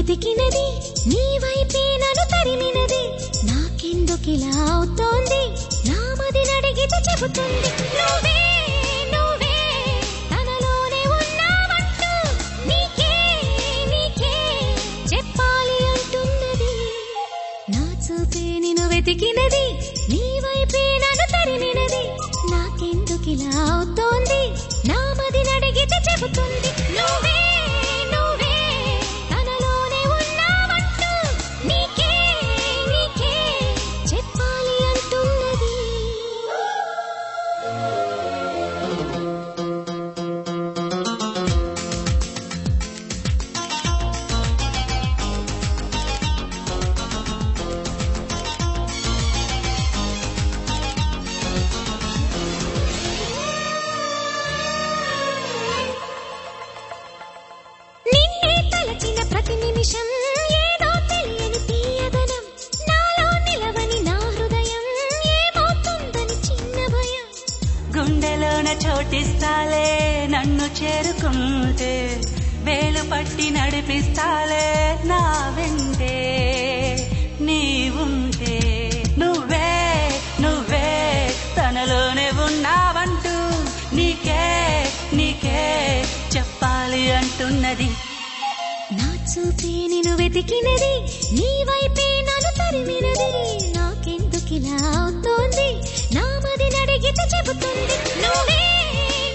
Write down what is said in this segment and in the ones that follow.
వెతికినది నీ వైపే నన్ను తరిమినది నాకెందుకిలా అవుతోంది నామది నడిగితే చెబుతుంది నువ్వే నువ్వే తనలోనే ఉన్నావంటూ నీకే నీకే చెప్పాలి అంటున్నది నా చూపే నిన్ను వెతికినది నీ వైపే నన్ను తరిమినది నాకెందుకిలా అవుతోంది నామది నడిగితే చెబుతుంది నువ్వే గుండెలోన చోటిస్తాలే నన్ను చేరుకుంటే వేలు పట్టి నడిపిస్తాలే నా వెంటే నీవుంటే నువ్వే నువ్వే తనలోనే ఉన్నావంటూ నీకే నీకే చెప్పాలి అంటున్నది నా చూపే నిన్ను వెతికినది నీ వైపే నన్ను తరిమినది నాకెందుకిలా అవుతోంది నామది నడిగితే చెబుతుంది నువ్వే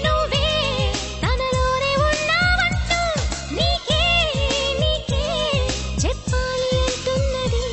నువ్వే తనలోనే ఉన్నావంటూ నీకే నీకే చెప్పాలి అంటున్నది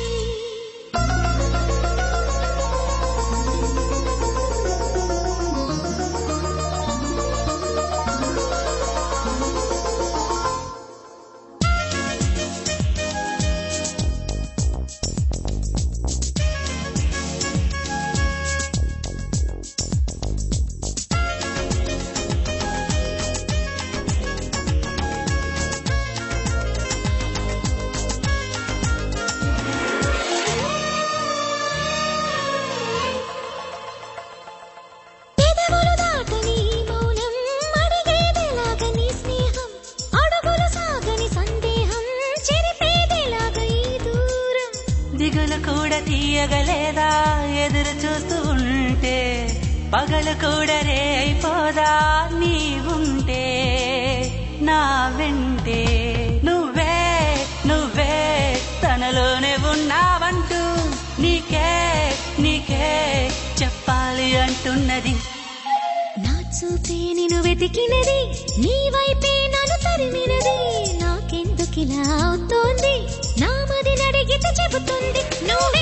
దిగులు కూడా తీయగలేదా ఎదురు చూస్తూ ఉంటే పగలు కూడా రే అయిపోదా నీవుంటే నా వెంటే నువ్వే నువ్వే తనలోనే ఉన్నావంటూ నీకే నీకే చెప్పాలి అంటున్నది నా చూపే నిన్ను వెతికినది నీ వైపే నన్ను తరిమినది నాకెందుకిలా అవుతోంది నామది నడిగితే చెబుతుంది నువ్వు